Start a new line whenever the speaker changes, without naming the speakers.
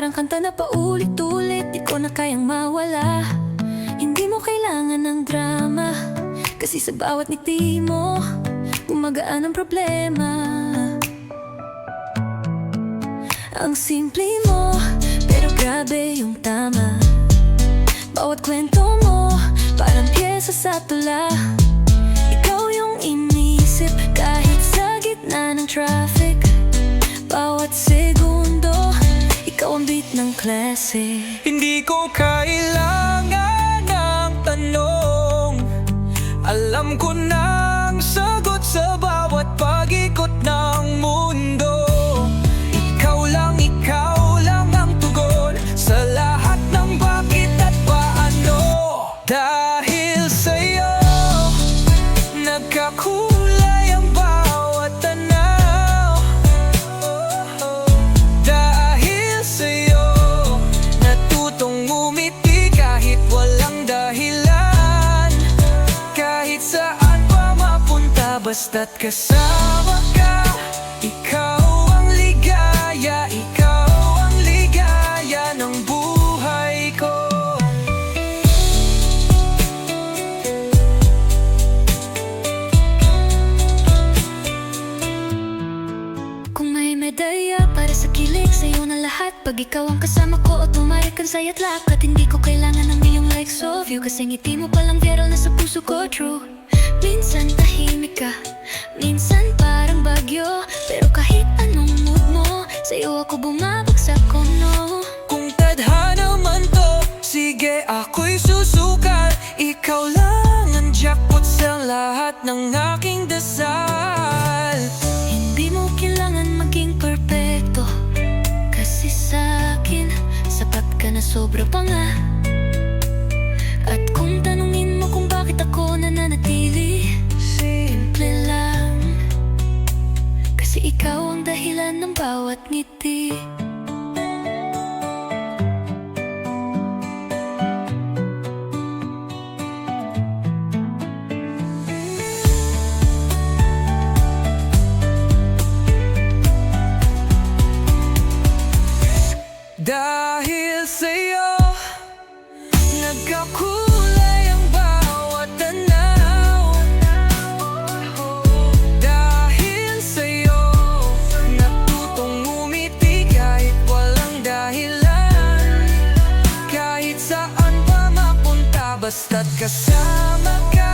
Parang kanta na paulit-ulit, di ko na kayang mawala. Hindi mo kailangan ng drama, kasi sa bawat ngiti mo gumagaan ang problema. Ang simple mo, pero grabe yung tama. Bawat kwento mo, parang pyesa sa tula. Ikaw yung inisip kahit sa gitna ng traffic. Bawat segundo, ikaw ang beat ng klase.
Hindi ko kailangan ng tanong, alam ko nang sagot sa bawat pag-ikot ng mundo. Ikaw lang ang tugon sa lahat ng bakit at paano. Dahil sa'yo, nagkakulay ang bawat tanaw. Dahil sa'yo, natutong umiti kahit walang dahilan. Kahit saan pa mapunta basta't kasama ka. Ikaw ang ligaya, ikaw ang ligaya ng buhay ko.
Kung may medalya para sa kilig, sa'yo na lahat. Pag ikaw ang kasama ko, automatic ang saya't lakat. Hindi ko kailangan ng iyong likes of you, kasi ngiti mo palang viral na sa puso ko, true. Minsan tahimik ka, minsan parang bagyo, pero kahit anong mood mo, sa'yo ako bumabagsak, oh no.
Kung tadhana man to, sige ako'y susukal. Ikaw lang ang jackpot sa lahat ng aking dasal.
Hindi mo kailangan maging perfecto, kasi sa'kin sapat ka na, sobra pa nga. At kung tanungin mo kung bakit ako nananatili, simple lang, kasi ikaw ang dahilan ng bawat ngiti.
Dahil sa'yo, nagkakulay ang bawat tanaw. Dahil sa'yo, natutong umiti kahit walang dahilan. Kahit saan pa mapunta basta't kasama ka.